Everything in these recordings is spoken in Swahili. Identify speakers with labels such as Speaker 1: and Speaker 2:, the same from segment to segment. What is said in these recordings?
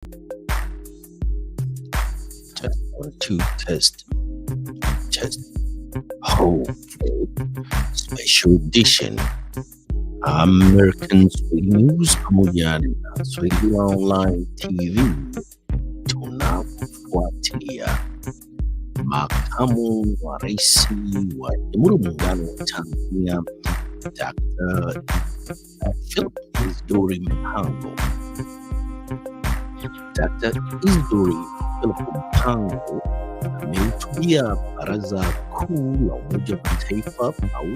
Speaker 1: Test one, two, test, test. Oh, special edition. American Swahili News pamoja na Swahili Online TV tunakufuatilia. Makamu wa Rais wa Jamhuri ya Muungano wa Tanzania Dr. Philip Isdori Mpango. Dr. Isdori Philip Mpango amehutubia Baraza Kuu la Umoja wa Mataifa au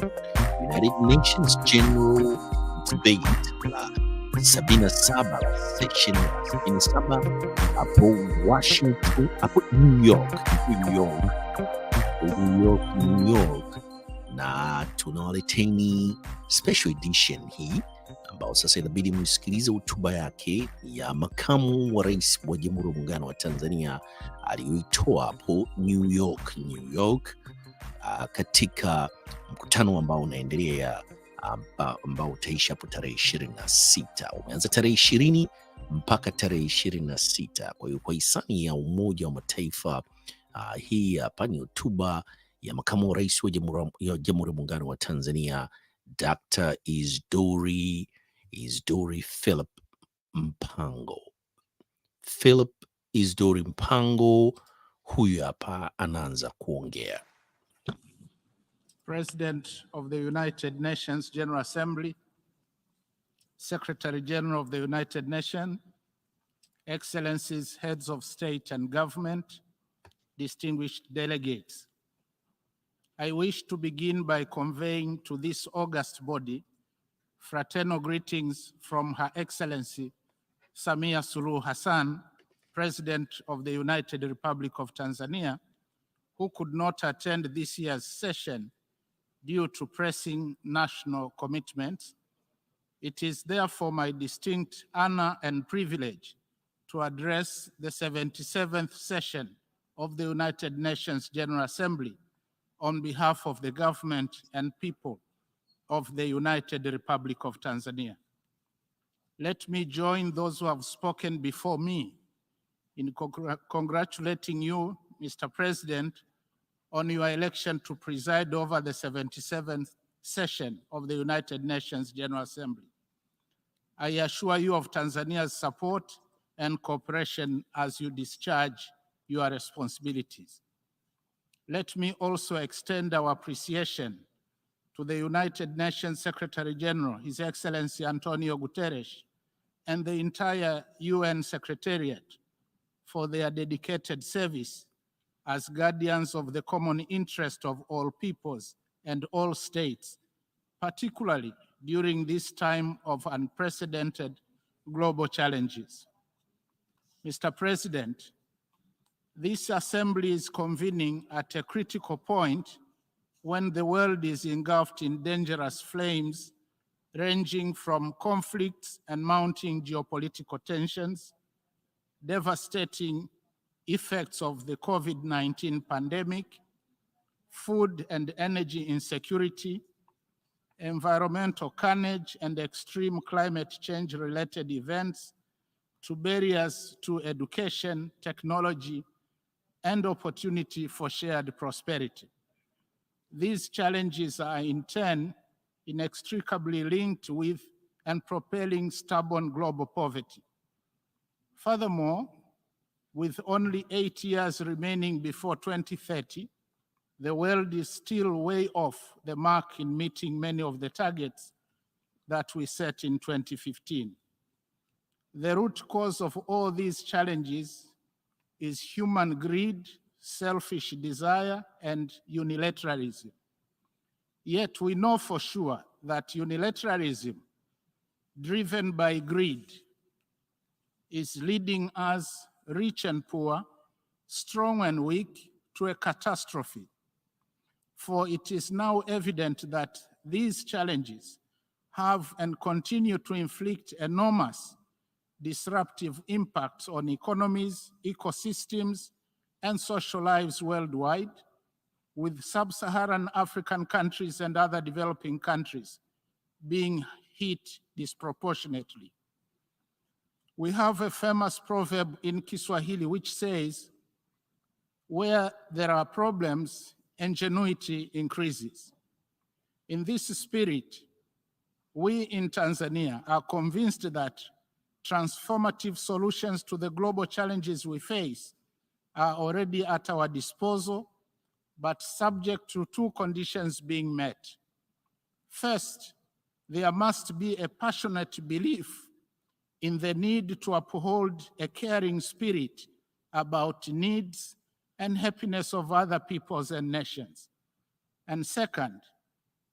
Speaker 1: United Nations General Debate la 77 section 77 hapo Washington, hapo New York, na tunawaleteni special edition hii ambao sasa inabidi msikilize hotuba yake ya makamu wa rais wa Jamhuri ya Muungano wa Tanzania aliyoitoa hapo New York, katika mkutano ambao unaendelea ambao utaisha hapo tarehe 26. Umeanza tarehe 20 mpaka tarehe 26. Kwa hiyo kwa hisani ya Umoja wa Mataifa, hii hapa ni hotuba ya makamu wa rais wa Jamhuri ya Muungano wa Tanzania Dr. Isdori Philip Mpango. Philip Isdori Mpango huyu hapa anaanza kuongea.
Speaker 2: President of the United Nations General Assembly, Secretary General of the United Nations, Excellencies, Heads of State and Government, distinguished delegates. I wish to begin by conveying to this august body fraternal greetings from Her Excellency Samia Suluhu Hassan, President of the United Republic of Tanzania, who could not attend this year's session due to pressing national commitments. It is therefore my distinct honor and privilege to address the 77th session of the United Nations General Assembly on behalf of the government and people of the United Republic of Tanzania. Let me join those who have spoken before me in congratulating you, Mr. President, on your election to preside over the 77th session of the United Nations General Assembly. I assure you of Tanzania's support and cooperation as you discharge your responsibilities. Let me also extend our appreciation to the United Nations Secretary General, His Excellency Antonio Guterres, and the entire UN Secretariat for their dedicated service as guardians of the common interest of all peoples and all states, particularly during this time of unprecedented global challenges. Mr. President, this assembly is convening at a critical point when the world is engulfed in dangerous flames ranging from conflicts and mounting geopolitical tensions, devastating effects of the COVID-19 pandemic, food and energy insecurity, environmental carnage, and extreme climate change-related events, to barriers to education, technology, and opportunity for shared prosperity. These challenges are in turn inextricably linked with and propelling stubborn global poverty. Furthermore, with only 8 years remaining before 2030, the world is still way off the mark in meeting many of the targets that we set in 2015. The root cause of all these challenges is human greed, selfish desire, and unilateralism. Yet we know for sure that unilateralism, driven by greed, is leading us, rich and poor, strong and weak, to a catastrophe. For it is now evident that these challenges have and continue to inflict enormous disruptive impacts on economies, ecosystems, and social lives worldwide, with sub-Saharan African countries and other developing countries being hit disproportionately. We have a famous proverb in Kiswahili which says, where there are problems, ingenuity increases. In this spirit, we in Tanzania are convinced that transformative solutions to the global challenges we face are already at our disposal, but subject to two conditions being met. First, there must be a passionate belief in the need to uphold a caring spirit about needs and happiness of other peoples and nations. And second,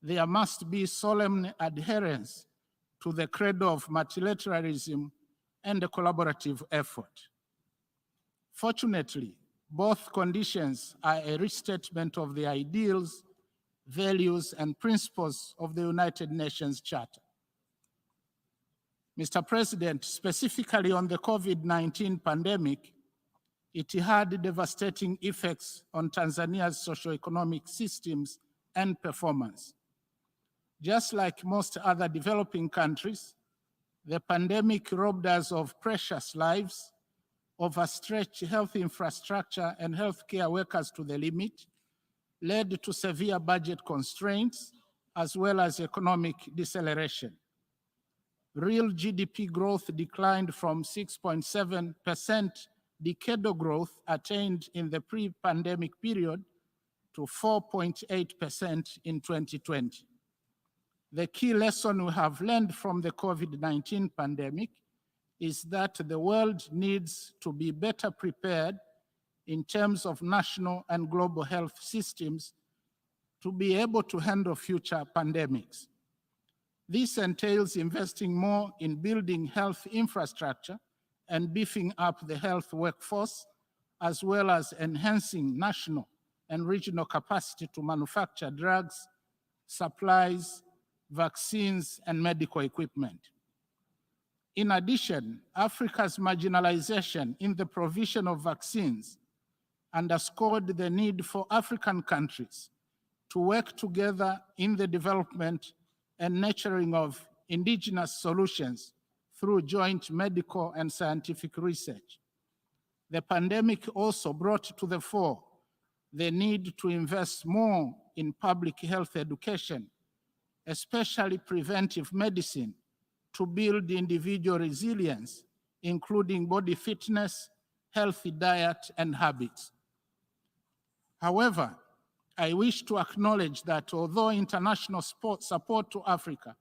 Speaker 2: there must be solemn adherence to the credo of multilateralism and a collaborative effort. Fortunately, both conditions are a restatement of the ideals, values, and principles of the United Nations Charter. Mr. President, specifically on the COVID-19 pandemic, it had devastating effects on Tanzania's socioeconomic systems and performance. Just like most other developing countries, the pandemic robbed us of precious lives, overstretched health infrastructure and healthcare workers to the limit, led to severe budget constraints, as well as economic deceleration. Real GDP growth declined from 6.7% decadal growth attained in the pre-pandemic period to 4.8% in 2020. The key lesson we have learned from the COVID-19 pandemic is that the world needs to be better prepared in terms of national and global health systems to be able to handle future pandemics. This entails investing more in building health infrastructure and beefing up the health workforce, as well as enhancing national and regional capacity to manufacture drugs, supplies, vaccines, and medical equipment. In addition, Africa's marginalization in the provision of vaccines underscored the need for African countries to work together in the development and nurturing of indigenous solutions through joint medical and scientific research. The pandemic also brought to the fore the need to invest more in public health education, especially preventive medicine, to build individual resilience, including body fitness, healthy diet, and habits. However, I wish to acknowledge that although international support to Africa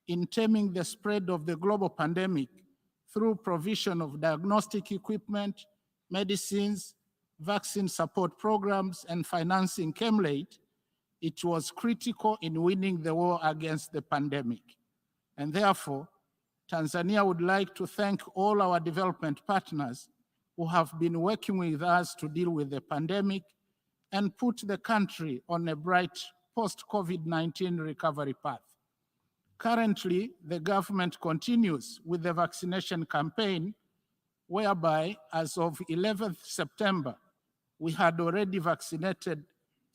Speaker 2: in taming the spread of the global pandemic through provision of diagnostic equipment, medicines, vaccine support programs, and financing came late, it was critical in winning the war against the pandemic. And therefore, Tanzania would like to thank all our development partners who have been working with us to deal with the pandemic and put the country on a bright post-COVID-19 recovery path. Currently, the government continues with the vaccination campaign, whereby as of 11th September, we had already vaccinated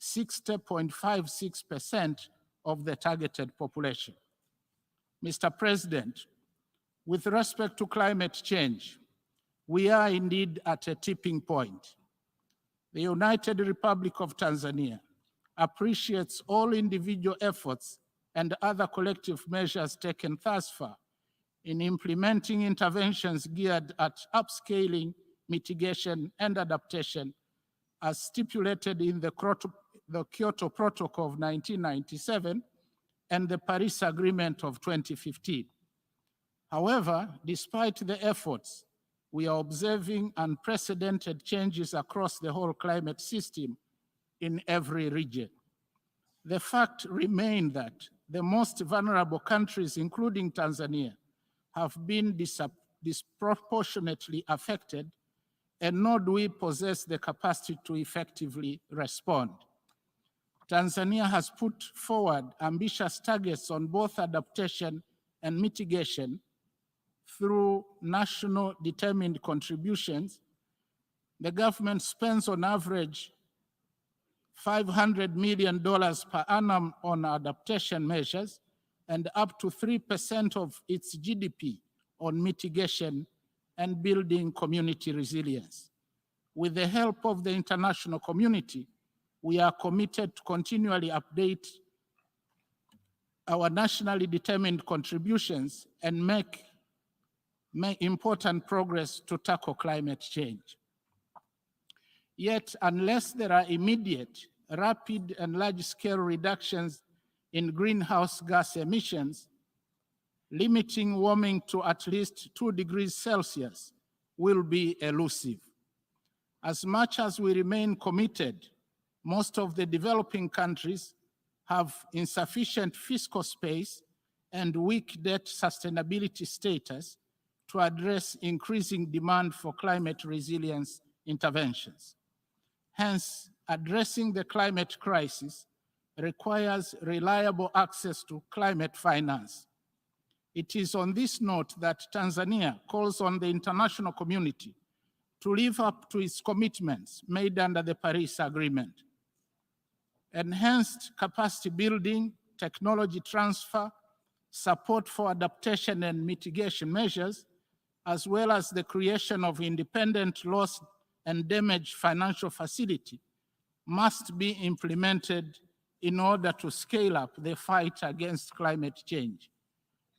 Speaker 2: 60.56% of the targeted population. Mr. President, with respect to climate change, we are indeed at a tipping point. The United Republic of Tanzania appreciates all individual efforts and other collective measures taken thus far in implementing interventions geared at upscaling, mitigation, and adaptation as stipulated in the Kyoto Protocol of 1997 and the Paris Agreement of 2015. However, despite the efforts, we are observing unprecedented changes across the whole climate system in every region. The fact remains that the most vulnerable countries, including Tanzania, have been disproportionately affected, and nor do we possess the capacity to effectively respond. Tanzania has put forward ambitious targets on both adaptation and mitigation through national determined contributions. The government spends on average $500 million per annum on adaptation measures and up to 3% of its GDP on mitigation and building community resilience. With the help of the international community, we are committed to continually update our nationally determined contributions and make important progress to tackle climate change. Yet, unless there are immediate, rapid, and large-scale reductions in greenhouse gas emissions, limiting warming to at least 2 degrees Celsius will be elusive. As much as we remain committed, most of the developing countries have insufficient fiscal space and weak debt sustainability status to address increasing demand for climate resilience interventions. Hence, addressing the climate crisis requires reliable access to climate finance. It is on this note that Tanzania calls on the international community to live up to its commitments made under the Paris Agreement. Enhanced capacity building, technology transfer, support for adaptation and mitigation measures, as well as the creation of independent loss and damage financial facility must be implemented in order to scale up the fight against climate change.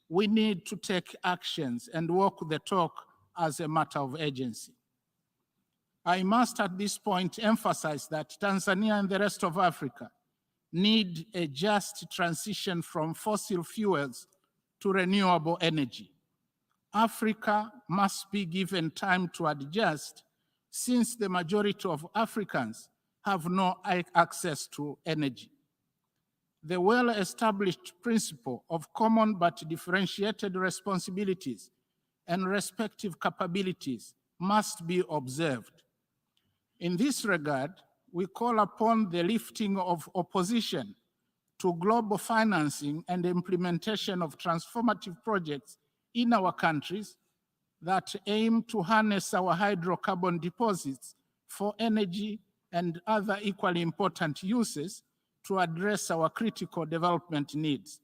Speaker 2: We need to take actions and walk the talk as a matter of urgency. I must at this point emphasize that Tanzania and the rest of Africa need a just transition from fossil fuels to renewable energy. Africa must be given time to adjust, since the majority of Africans have no access to energy. The well-established principle of common but differentiated responsibilities and respective capabilities must be observed. In this regard, we call upon the lifting of opposition to global financing and implementation of transformative projects in our countries that aim to harness our hydrocarbon deposits for energy and other equally important uses to address our critical development needs.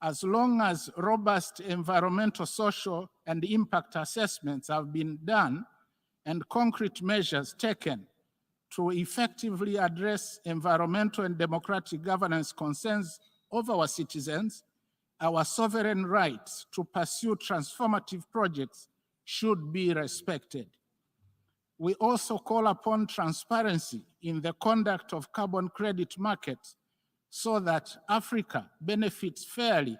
Speaker 2: As long as robust environmental, social, and impact assessments have been done and concrete measures taken to effectively address environmental and democratic governance concerns of our citizens, our sovereign rights to pursue transformative projects should be respected. We also call upon transparency in the conduct of carbon credit markets so that Africa benefits fairly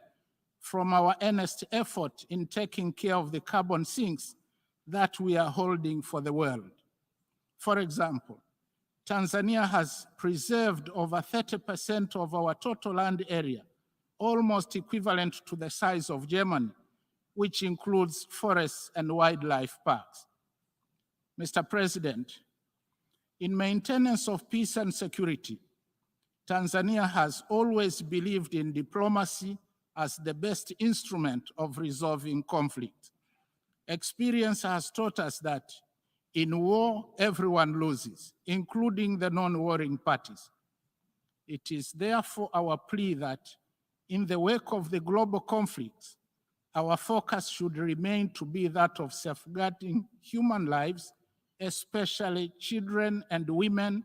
Speaker 2: from our earnest effort in taking care of the carbon sinks that we are holding for the world. For example, Tanzania has preserved over 30% of our total land area, almost equivalent to the size of Germany, which includes forests and wildlife parks. Mr. President, in maintenance of peace and security, Tanzania has always believed in diplomacy as the best instrument of resolving conflict. Experience has taught us that in war, everyone loses, including the non-warring parties. It is therefore our plea that in the wake of the global conflicts, our focus should remain to be that of safeguarding human lives, especially children and women,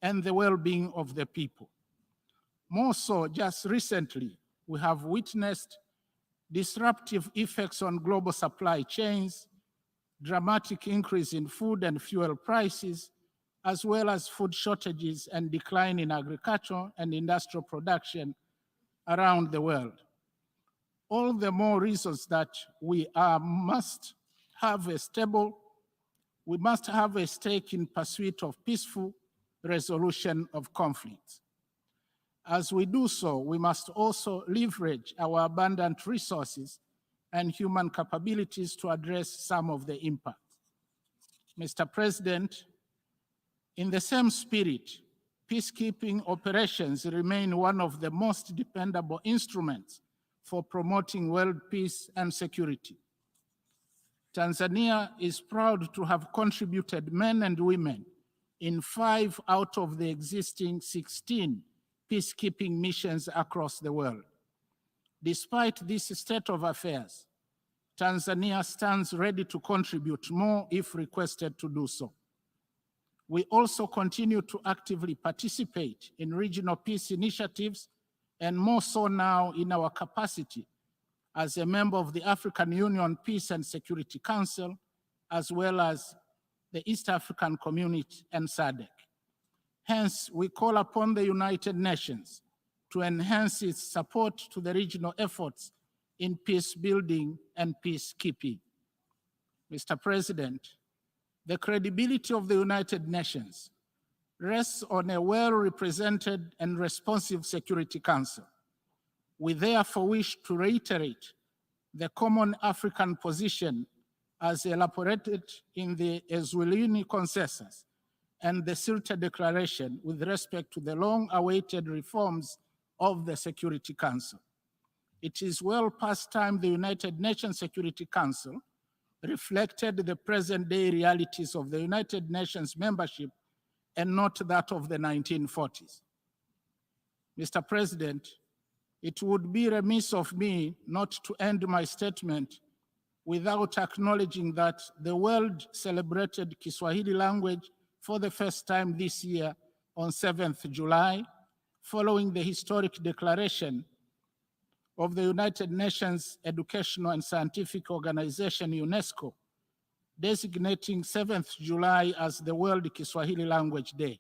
Speaker 2: and the well-being of the people. More so, just recently, we have witnessed disruptive effects on global supply chains, dramatic increase in food and fuel prices, as well as food shortages and decline in agricultural and industrial production around the world. All the more reasons that we must have a stake in pursuit of peaceful resolution of conflicts. As we do so, we must also leverage our abundant resources and human capabilities to address some of the impacts. Mr. President, in the same spirit, peacekeeping operations remain one of the most dependable instruments for promoting world peace and security. Tanzania is proud to have contributed men and women in 5 out of the existing 16 peacekeeping missions across the world. Despite this state of affairs, Tanzania stands ready to contribute more if requested to do so. We also continue to actively participate in regional peace initiatives, and more so now in our capacity as a member of the African Union Peace and Security Council, as well as the East African Community and SADC. Hence, we call upon the United Nations to enhance its support to the regional efforts in peace building and peacekeeping. Mr. President, the credibility of the United Nations rests on a well-represented and responsive Security Council. We therefore wish to reiterate the common African position as elaborated in the Eswatini Consensus and the Sirte Declaration with respect to the long-awaited reforms of the Security Council. It is well past time the United Nations Security Council reflected the present-day realities of the United Nations membership and not that of the 1940s. Mr. President, it would be remiss of me not to end my statement without acknowledging that the world celebrated Kiswahili language for the first time this year on 7th July, following the historic declaration of the United Nations Educational and Scientific Organization, UNESCO, designating 7th July as the World Kiswahili Language Day.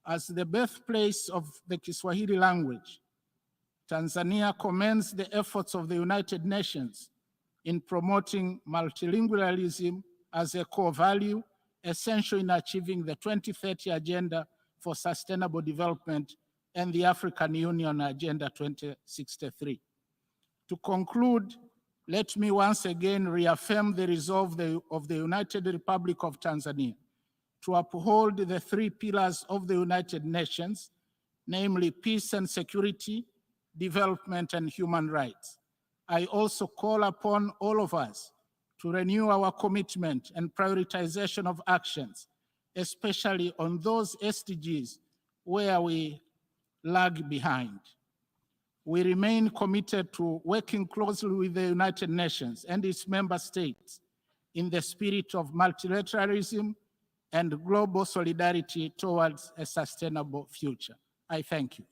Speaker 2: As the birthplace of the Kiswahili language, Tanzania commends the efforts of the United Nations in promoting multilingualism as a core value essential in achieving the 2030 Agenda for Sustainable Development and the African Union Agenda 2063. To conclude, let me once again reaffirm the resolve of the United Republic of Tanzania to uphold the three pillars of the United Nations, namely peace and security, development, and human rights. I also call upon all of us to renew our commitment and prioritization of actions, especially on those SDGs where we lag behind. We remain committed to working closely with the United Nations and its member states in the spirit of multilateralism and global solidarity towards a sustainable future. I thank you.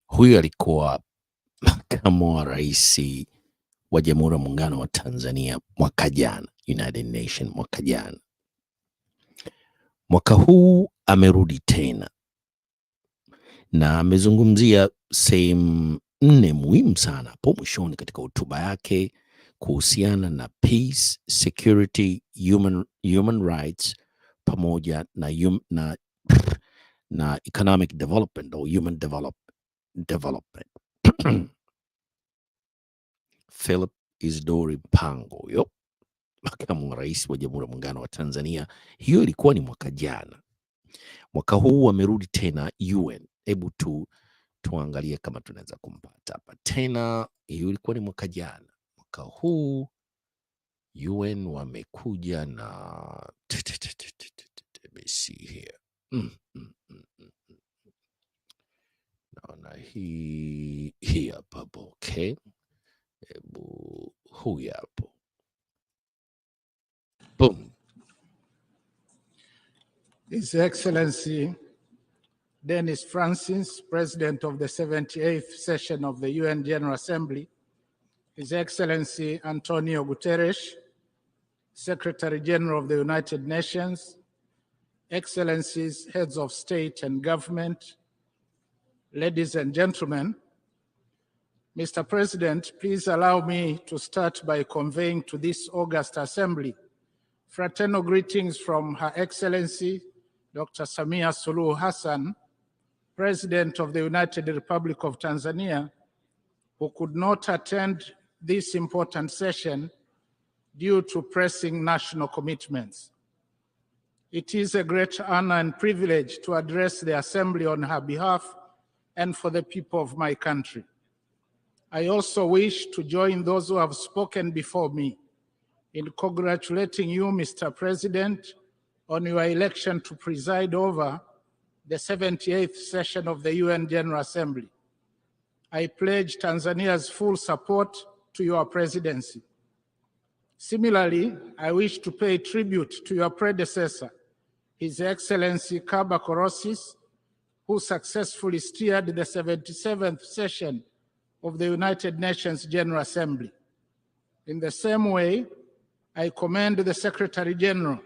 Speaker 1: Huyu alikuwa makamu wa rais wa Jamhuri ya Muungano wa Tanzania mwaka jana, United Nations mwaka jana. Mwaka huu amerudi tena na amezungumzia sehemu 4 muhimu sana hapo mwishoni katika hotuba yake kuhusiana na peace, security, human rights pamoja na economic development au human development. Philip Isdori Mpango, huyo makamu wa rais wa Jamhuri ya Muungano wa Tanzania. Hiyo ilikuwa ni mwaka jana. Mwaka huu amerudi tena UN. Hebu tuangalie kama tunaweza kumpata hapa tena. Hiyo ilikuwa ni mwaka jana. Mwaka huu UN wamekuja na let me see here. Naona hii hapa, okay. Hebu huyu hapo. Boom.
Speaker 2: His Excellency Dennis Francis, President of the 78th session of the UN General Assembly, His Excellency Antonio Guterres, Secretary General of the United Nations, Excellencies, Heads of State and Government, ladies and gentlemen, Mr. President, please allow me to start by conveying to this august assembly fraternal greetings from Her Excellency Dr. Samia Suluhu Hassan, President of the United Republic of Tanzania, who could not attend this important session due to pressing national commitments. It is a great honor and privilege to address the Assembly on her behalf and for the people of my country. I also wish to join those who have spoken before me in congratulating you, Mr. President, on your election to preside over the 78th session of the UN General Assembly. I pledge Tanzania's full support to your presidency. Similarly, I wish to pay tribute to your predecessor, His Excellency Kaba Korosis, who successfully steered the 77th session of the United Nations General Assembly. In the same way, I commend the Secretary General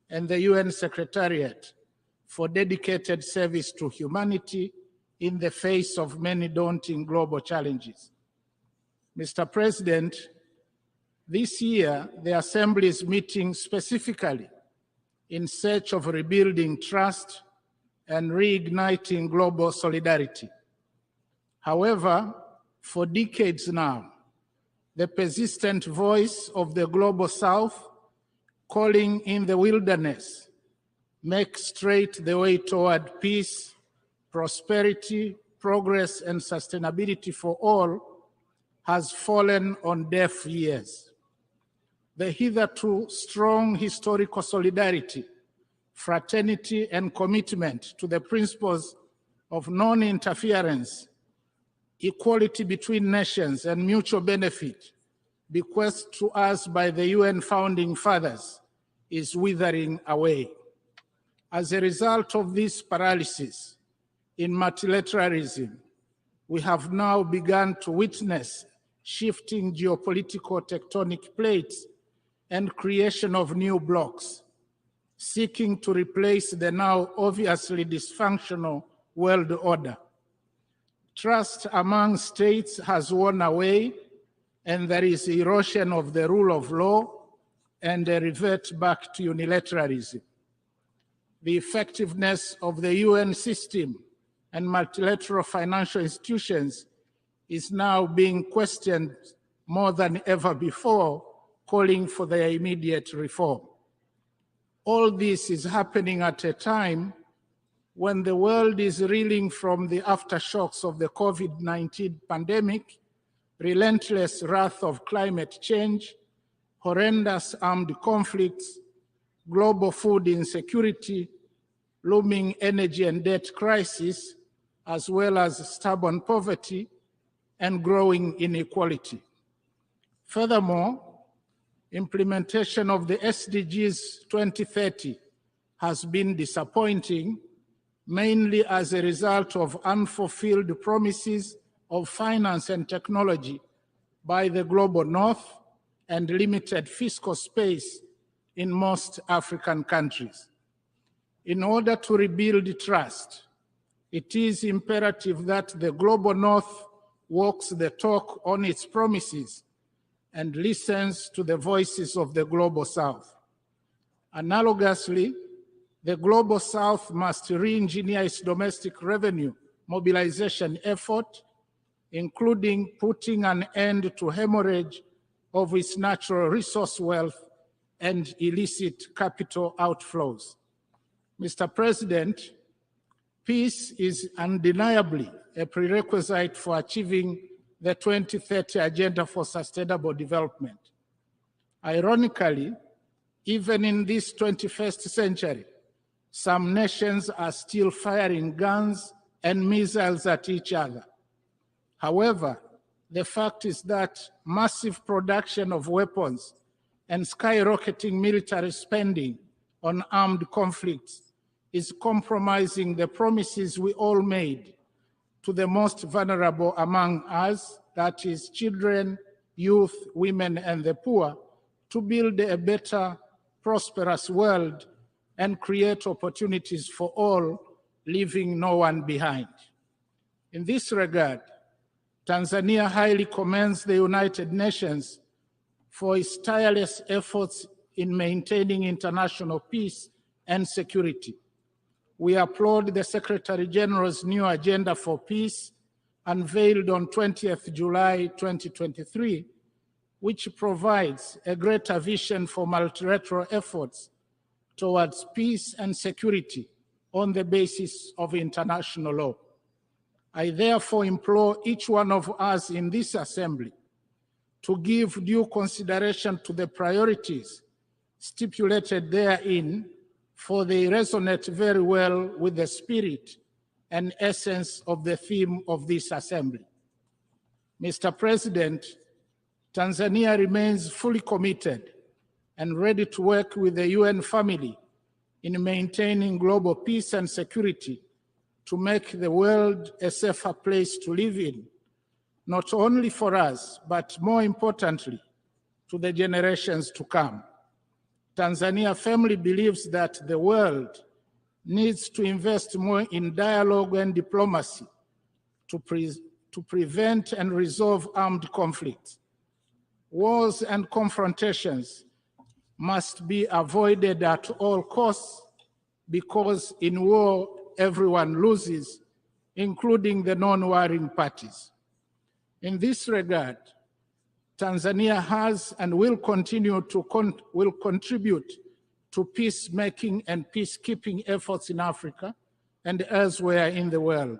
Speaker 2: and the UN Secretariat for dedicated service to humanity in the face of many daunting global challenges. Mr. President, this year, the Assembly is meeting specifically in search of rebuilding trust and reigniting global solidarity. However, for decades now, the persistent voice of the Global South calling in the wilderness make straight the way toward peace, prosperity, progress, and sustainability for all has fallen on deaf ears. The hitherto strong historical solidarity, fraternity, and commitment to the principles of non-interference, equality between nations, and mutual benefit bequeathed to us by the UN founding fathers is withering away. As a result of this paralysis in multilateralism, we have now begun to witness shifting geopolitical tectonic plates and creation of new blocs, seeking to replace the now obviously dysfunctional world order. Trust among states has worn away, and there is erosion of the rule of law and a revert back to unilateralism. The effectiveness of the UN system and multilateral financial institutions is now being questioned more than ever before, calling for their immediate reform. All this is happening at a time when the world is reeling from the aftershocks of the COVID-19 pandemic, relentless wrath of climate change, horrendous armed conflicts, global food insecurity, looming energy and debt crisis, as well as stubborn poverty and growing inequality. Furthermore, implementation of the SDGs 2030 has been disappointing, mainly as a result of unfulfilled promises of finance and technology by the global north and limited fiscal space in most African countries. In order to rebuild trust, it is imperative that the global north walks the talk on its promises and listens to the voices of the global south. Analogously, the global south must re-engineer its domestic revenue mobilization effort, including putting an end to hemorrhage of its natural resource wealth and illicit capital outflows. Mr. President, peace is undeniably a prerequisite for achieving the 2030 Agenda for Sustainable Development. Ironically, even in this 21st century, some nations are still firing guns and missiles at each other. However, the fact is that massive production of weapons and skyrocketing military spending on armed conflicts is compromising the promises we all made to the most vulnerable among us, that is children, youth, women, and the poor, to build a better, prosperous world and create opportunities for all, leaving no one behind. In this regard, Tanzania highly commends the United Nations for its tireless efforts in maintaining international peace and security. We applaud the Secretary General's new agenda for peace, unveiled on 20th July 2023, which provides a greater vision for multilateral efforts towards peace and security on the basis of international law. I therefore implore each one of us in this assembly to give due consideration to the priorities stipulated therein for they resonate very well with the spirit and essence of the theme of this assembly. Mr. President, Tanzania remains fully committed and ready to work with the UN family in maintaining global peace and security to make the world a safer place to live in, not only for us, but more importantly, to the generations to come. Tanzania firmly believes that the world needs to invest more in dialogue and diplomacy to prevent and resolve armed conflicts. Wars and confrontations must be avoided at all costs because in war, everyone loses, including the non-warring parties. In this regard, Tanzania has and will continue to contribute to peacemaking and peacekeeping efforts in Africa and elsewhere in the world.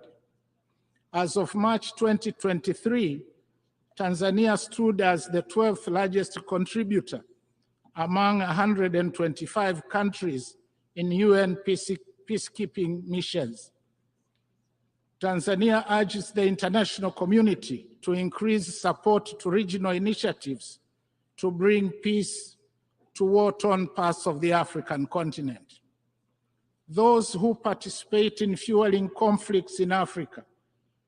Speaker 2: As of March 2023, Tanzania stood as the 12th largest contributor among 125 countries in UN peacekeeping missions. Tanzania urges the international community to increase support to regional initiatives to bring peace to war-torn parts of the African continent. Those who participate in fueling conflicts in Africa,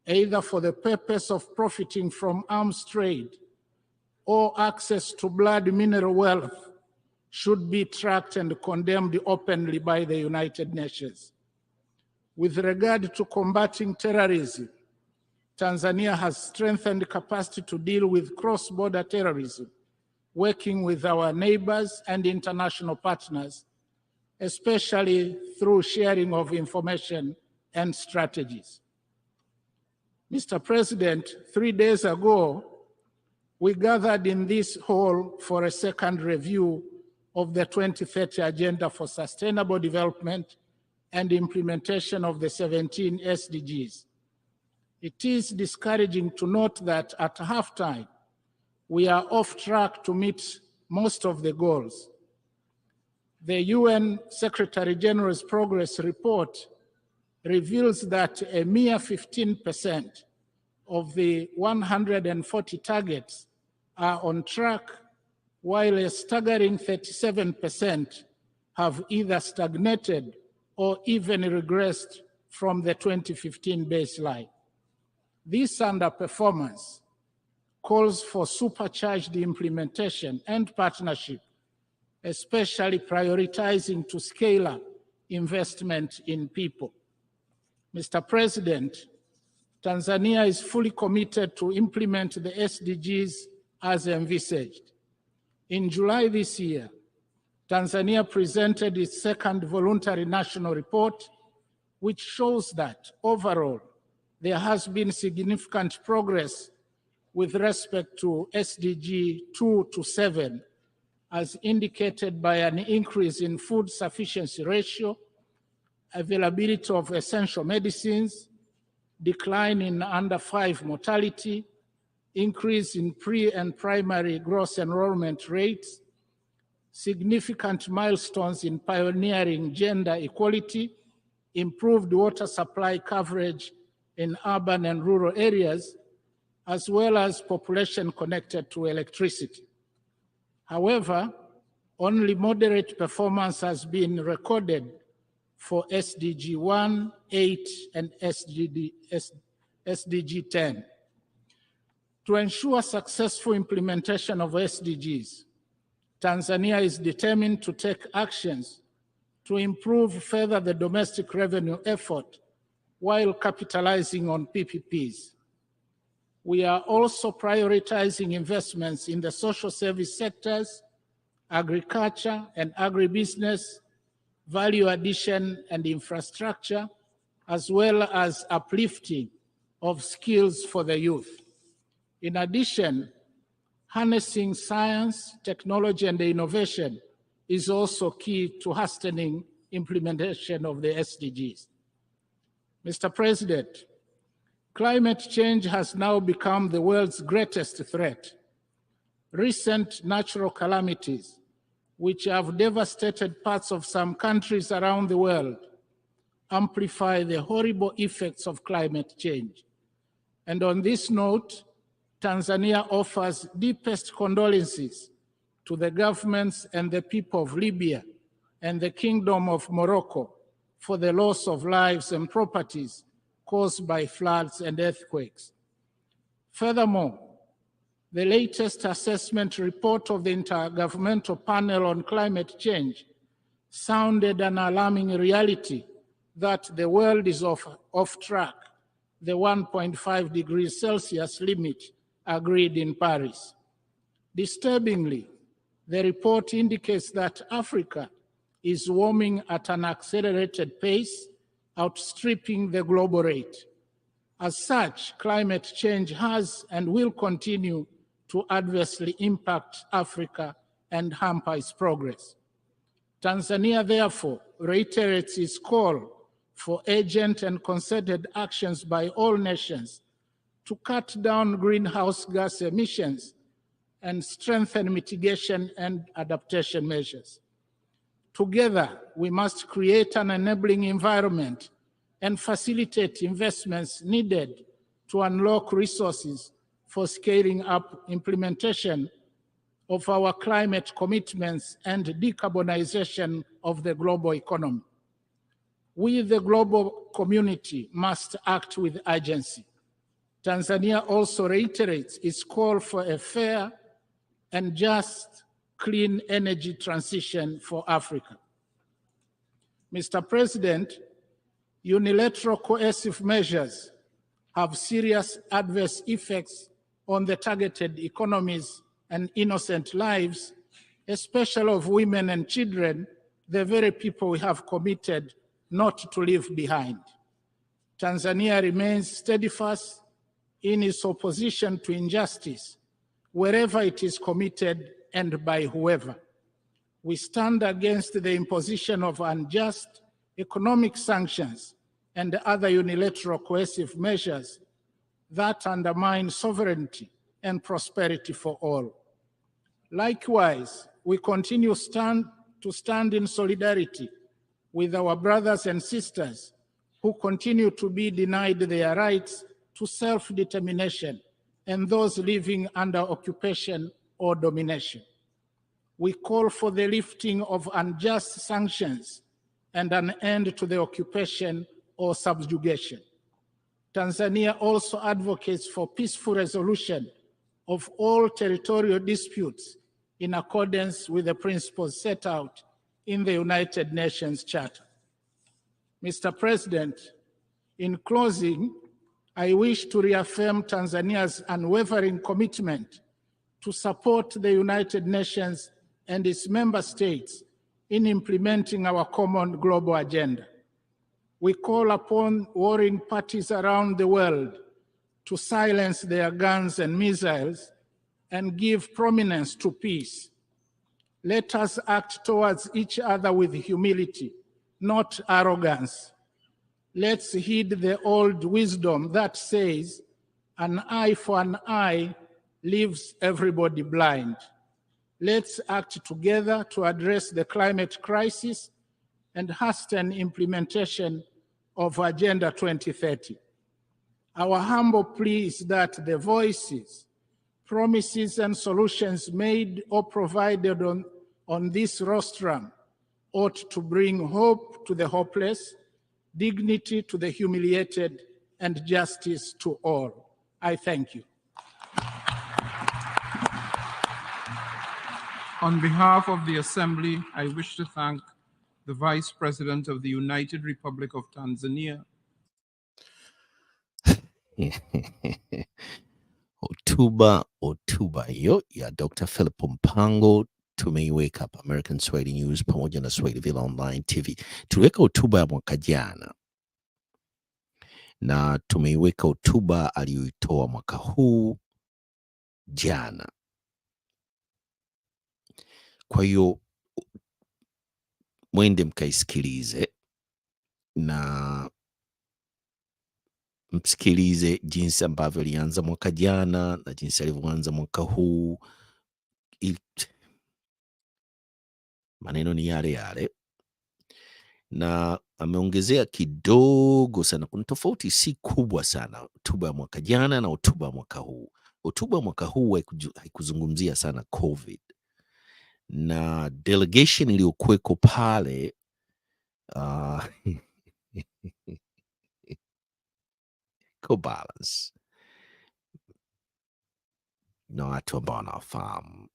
Speaker 2: either for the purpose of profiting from arms trade or access to blood mineral wealth, should be tracked and condemned openly by the United Nations. With regard to combating terrorism, Tanzania has strengthened capacity to deal with cross-border terrorism, working with our neighbors and international partners, especially through sharing of information and strategies. Mr. President, 3 days ago, we gathered in this hall for a second review of the 2030 Agenda for Sustainable Development and implementation of the 17 SDGs. It is discouraging to note that at halftime, we are off track to meet most of the goals. The UN Secretary General's Progress Report reveals that a mere 15% of the 140 targets are on track, while a staggering 37% have either stagnated or even regressed from the 2015 baseline. This underperformance calls for supercharged implementation and partnership, especially prioritizing to scale up investment in people. Mr. President, Tanzania is fully committed to implement the SDGs as envisaged. In July this year, Tanzania presented its second voluntary national report, which shows that overall, there has been significant progress with respect to SDG 2 to 7, as indicated by an increase in food sufficiency ratio, availability of essential medicines, decline in under 5 mortality, increase in pre and primary gross enrollment rates, significant milestones in pioneering gender equality, improved water supply coverage in urban and rural areas, as well as population connected to electricity. However, only moderate performance has been recorded for SDG 1, 8, and SDG 10. To ensure successful implementation of SDGs, Tanzania is determined to take actions to improve further the domestic revenue effort while capitalizing on PPPs. We are also prioritizing investments in the social service sectors, agriculture and agribusiness, value addition and infrastructure, as well as uplifting of skills for the youth. In addition, harnessing science, technology, and innovation is also key to hastening implementation of the SDGs. Mr. President, climate change has now become the world's greatest threat. Recent natural calamities, which have devastated parts of some countries around the world, amplify the horrible effects of climate change. And on this note, Tanzania offers deepest condolences to the governments and the people of Libya and the Kingdom of Morocco for the loss of lives and properties caused by floods and earthquakes. Furthermore, the latest assessment report of the Intergovernmental Panel on Climate Change sounded an alarming reality that the world is off track, the 1.5 degrees Celsius limit agreed in Paris. Disturbingly, the report indicates that Africa is warming at an accelerated pace, outstripping the global rate. As such, climate change has and will continue to adversely impact Africa and hamper its progress. Tanzania, therefore, reiterates its call for urgent and concerted actions by all nations to cut down greenhouse gas emissions and strengthen mitigation and adaptation measures. Together, we must create an enabling environment and facilitate investments needed to unlock resources for scaling up implementation of our climate commitments and decarbonization of the global economy. We, the global community, must act with urgency. Tanzania also reiterates its call for a fair and just clean energy transition for Africa. Mr. President, unilateral coercive measures have serious adverse effects on the targeted economies and innocent lives, especially of women and children, the very people we have committed not to leave behind. Tanzania remains steadfast in its opposition to injustice, wherever it is committed and by whoever. We stand against the imposition of unjust economic sanctions and other unilateral coercive measures that undermine sovereignty and prosperity for all. Likewise, we continue to stand in solidarity with our brothers and sisters who continue to be denied their rights to self-determination and those living under occupation or domination. We call for the lifting of unjust sanctions and an end to the occupation or subjugation. Tanzania also advocates for peaceful resolution of all territorial disputes in accordance with the principles set out in the United Nations Charter. Mr. President, in closing, I wish to reaffirm Tanzania's unwavering commitment to support the United Nations and its member states in implementing our common global agenda. We call upon warring parties around the world to silence their guns and missiles and give prominence to peace. Let us act towards each other with humility, not arrogance. Let's heed the old wisdom that says, an eye for an eye leaves everybody blind. Let's act together to address the climate crisis and hasten implementation of Agenda 2030. Our humble plea is that the voices, promises, and solutions made or provided on this rostrum ought to bring hope to the hopeless, dignity to the humiliated, and justice to all. I thank you.
Speaker 3: On behalf of the Assembly, I wish to thank the Vice President of the United Republic of Tanzania.
Speaker 1: Hotuba hiyo ya Dr. Philip Mpango tumeiweka hapa American Swahili News pamoja na Swahiliville Online TV. Tuliweka hotuba ya mwaka jana na tumeiweka hotuba aliyoitoa mwaka huu jana. Kwa hiyo mwende mkaisikilize na msikilize jinsi ambavyo alianza mwaka jana na jinsi alivyoanza mwaka huu. maneno ni yale yale, na ameongezea kidogo sana. Kuna tofauti si kubwa sana, hotuba ya mwaka jana na hotuba ya mwaka huu. Hotuba ya mwaka huu haikuzungumzia sana COVID, na delegation iliyokuweko pale uh, iko balance na watu ambao wanawafahamu.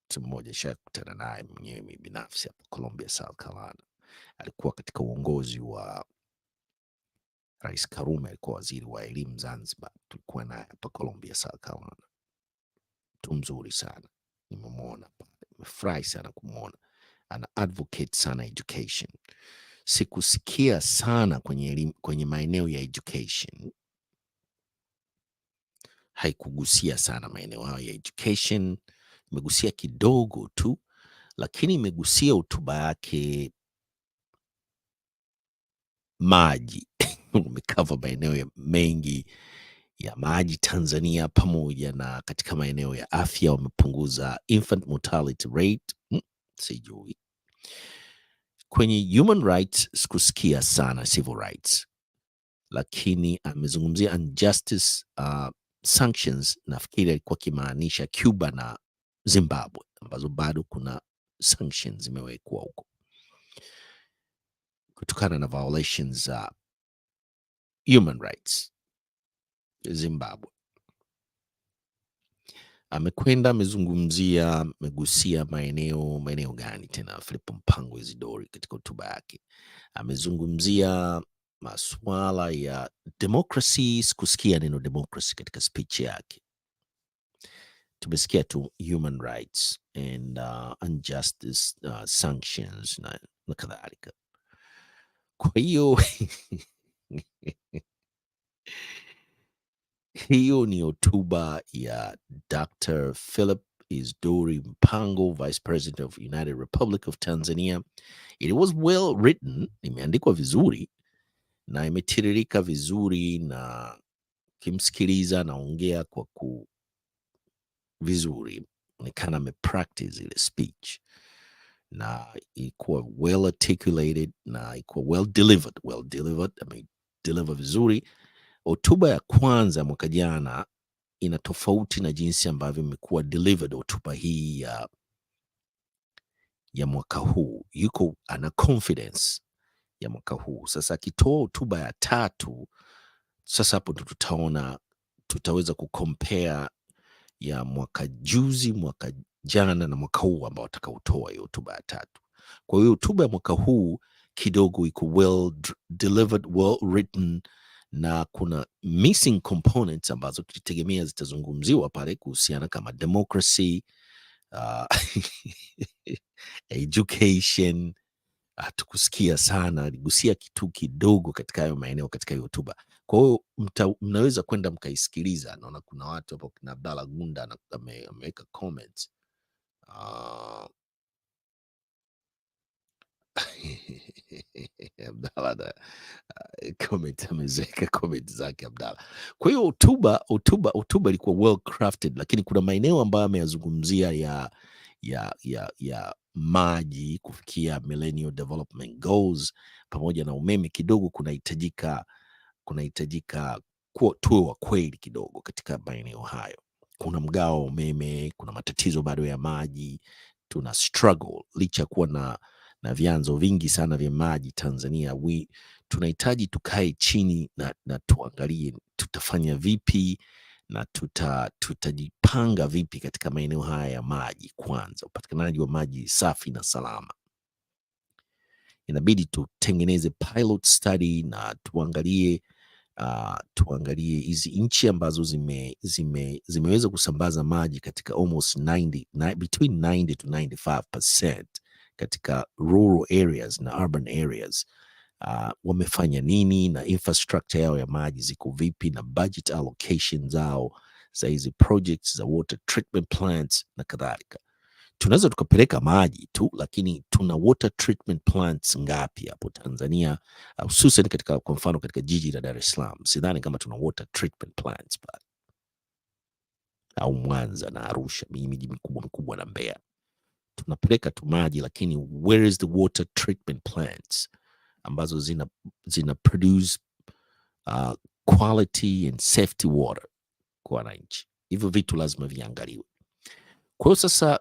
Speaker 1: Mtu mmoja shakutana naye mwenyewe mimi binafsi hapa Columbia, South Carolina. Alikuwa katika uongozi wa Rais Karume, alikuwa waziri wa elimu Zanzibar. Tulikuwa naye hapa Columbia, South Carolina. Mtu mzuri sana, nimemwona pale, nimefurahi sana kumwona. Ana advocate sana education. Sikusikia sana kwenye maeneo ya education, haikugusia sana maeneo hayo ya education, imegusia kidogo tu, lakini imegusia hotuba yake maji umekava maeneo mengi ya maji Tanzania, pamoja na katika maeneo ya afya wamepunguza infant mortality rate. Sijui kwenye human rights sikusikia sana civil rights, lakini amezungumzia injustice sanctions. Nafikiri alikuwa akimaanisha Cuba na Zimbabwe ambazo bado kuna sanctions zimewekwa huko kutokana na violations za human rights. Zimbabwe amekwenda amegusia maeneo gani tena? Philip Mpango Isidori katika hotuba yake amezungumzia masuala ya democracy. Sikusikia neno democracy katika speech yake, tumesikia tu human rights and injustice sanctions na kadhalika. Kwa hiyo hiyo ni hotuba ya Dr. Philip Isdori Mpango, Vice President of United Republic of Tanzania. It was well written, imeandikwa vizuri na imetiririka vizuri, na kimsikiliza naongea kwa vizuri, nikana amepractice ile speech na ilikuwa well articulated na ilikuwa well delivered. Amedeliver vizuri. Hotuba ya kwanza mwaka jana ina tofauti na jinsi ambavyo imekuwa delivered hotuba hii ya mwaka huu. Yuko ana confidence ya mwaka huu. Sasa akitoa hotuba ya tatu, sasa hapo ndo tutaweza kucompare ya mwaka juzi, mwaka jana na mwaka huu ambao atakaotoa hiyo hotuba ya tatu. Kwa hiyo hotuba ya mwaka huu kidogo iko well delivered, well written, na kuna missing components ambazo tulitegemea zitazungumziwa pale kuhusiana kama democracy, education. Hatukusikia sana, aligusia kitu kidogo katika hayo maeneo katika hiyo hotuba. Kwa hiyo mnaweza kwenda mkaisikiliza. Naona kuna watu hapo, kina Abdalla Gunda ameweka comments Abdalla comment amezeka comment zake Abdalla. Kwa hiyo hotuba ilikuwa well crafted, lakini kuna maeneo ambayo ameyazungumzia ya maji kufikia Millennial Development Goals pamoja na umeme. Kidogo kunahitajika tuwe wa kweli kidogo katika maeneo hayo. Kuna mgao wa umeme, kuna matatizo bado ya maji, tuna struggle licha kuwa na vyanzo vingi sana vya maji Tanzania. Tunahitaji tukae chini na tuangalie tutafanya vipi na tutajipanga vipi katika maeneo haya ya maji. Kwanza, upatikanaji wa maji safi na salama, inabidi tutengeneze pilot study na tuangalie hizi nchi ambazo zimeweza kusambaza maji katika almost between 90 to 95% katika rural areas na urban areas. Wamefanya nini na infrastructure yao ya maji ziko vipi, na budget allocation zao za hizi projects za water treatment plants na kadhalika. Tunaweza tukapeleka maji tu, lakini tuna water treatment plants ngapi hapo Tanzania, hususan kwa mfano katika jiji la Dar es Salaam? Sidhani kama tuna water treatment plants pale, au Mwanza na Arusha, miji mikubwa na Mbeya. tunapeleka tu maji, lakini where is the water treatment plants ambazo zina produce quality and safety water kwa wananchi? Hivyo vitu lazima viangaliwe. Kwa hiyo sasa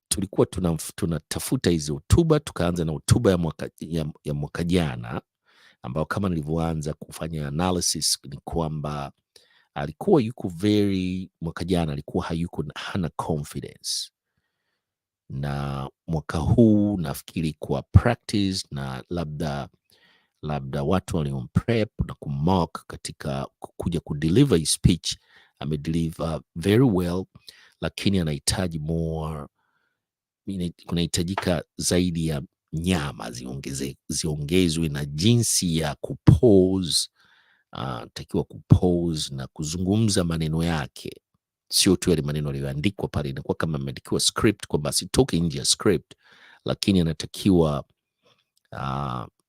Speaker 1: tulikuwa tunatafuta hizi hotuba, tukaanza na hotuba ya mwaka jana, ambao kama nilivyoanza kufanya analysis ni kwamba alikuwa yuko mwaka jana alikuwa hana confidence, na mwaka huu nafikiri kwa practice na labda watu waliomprep na kumark katika kuja kudeliver his speech, amedeliver very well, lakini anahitaji more, kunahitajika zaidi ya nyama ziongezwe na jinsi ya kupose. Takiwa kupose na kuzungumza maneno yake, sio tu yale maneno yaliyoandikwa pale. Inakuwa kama ameandikiwa script kwamba asitoke nje ya script, lakini anatakiwa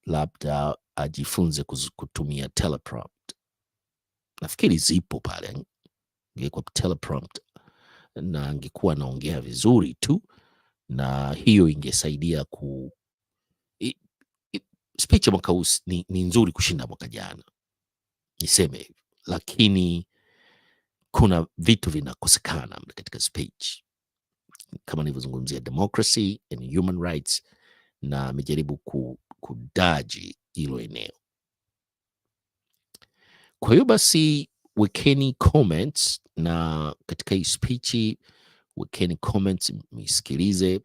Speaker 1: labda ajifunze kutumia teleprompt. Nafikiri zipo pale, ingekuwa teleprompt na angekuwa anaongea vizuri tu, na hiyo ingesaidia speech ya mwaka huu ni nzuri kushinda mwaka jana, niseme hivi, lakini kuna vitu vinakosekana katika speech, kama nilivyozungumzia democracy and human rights, na amejaribu kudaji hilo eneo. Kwa hiyo basi wekeni comments, na katika hii speech wekeni comments, msikilize.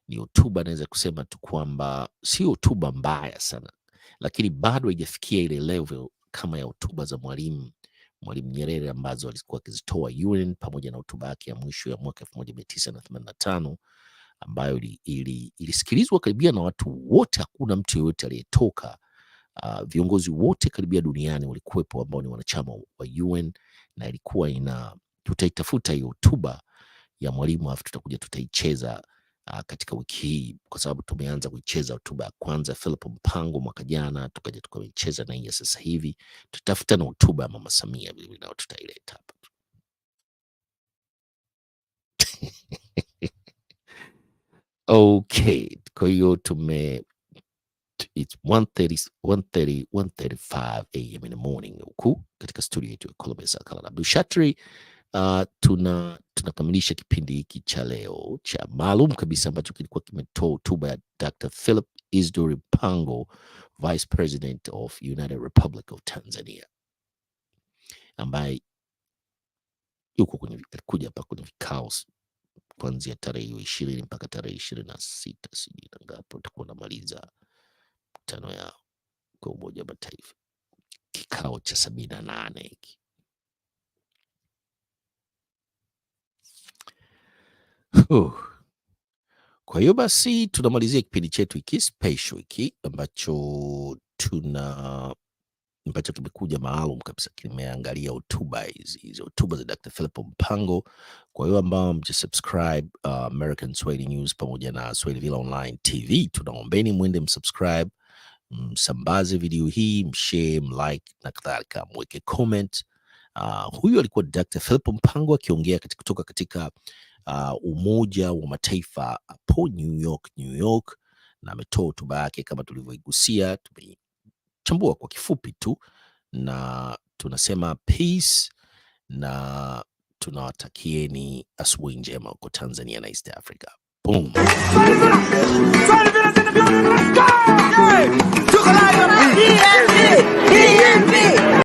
Speaker 1: Ni hotuba, naweza kusema tu kwamba sio hotuba mbaya sana, lakini bado haijafikia ile level kama ya hotuba za Mwalimu Nyerere ambazo alikuwa akizitoa UN, pamoja na hotuba yake ya mwisho ya mwaka 1985 ambayo ilisikilizwa karibia na watu wote. Hakuna mtu yeyote aliyetoka. Viongozi wote karibia duniani walikuwepo ambao ni wanachama wa UN, na ilikuwa tutaitafuta hiyo hotuba ya Mwalimu, afu tutaicheza katika wiki hii, kwa sababu tumeanza kuicheza hotuba ya kwanza Philip Mpango mwaka jana, tukaja tukaicheza na hii ya sasa hivi. Tutafuta na hotuba ya Mama Samia vile nao tutaileta hapa. Okay, kwa hiyo it's 1:35 am in the morning huku katika studio yetu ya Columbia, South Carolina. Abdul Shatri, tunakamilisha kipindi hiki cha leo cha maalum kabisa ambacho kilikuwa kimetoa hotuba ya Dr. Philip Isdor Mpango, Vice President of United Republic of Tanzania, ambaye alikuja hapa kwenye vikao kuanzia tarehe 20 mpaka tarehe 26, sijui ngapi utakuwa namaliza mkutano ya kwa Umoja wa Mataifa, kikao cha 78 hiki. Kwa hiyo basi tunamalizia kipindi chetu hiki special hiki ambacho kimekuja maalum kabisa, kimeangalia hotuba hizi hotuba za Dr. Philip Mpango. Kwa hiyo ambao mjisubscribe American Swahili News pamoja na Swahili Villa Online TV, tunaombeni mwende msubscribe, msambaze video hii, mshare, mlike na kadhalika, mweke comment. Huyu alikuwa Dr. Philip Mpango akiongea kutoka katika Umoja wa Mataifa hapo New York, na ametoa hotuba yake kama tulivyoigusia. Tumechambua kwa kifupi tu, na tunasema peace, na tunawatakieni asubuhi njema huko Tanzania na East Africa. Boom.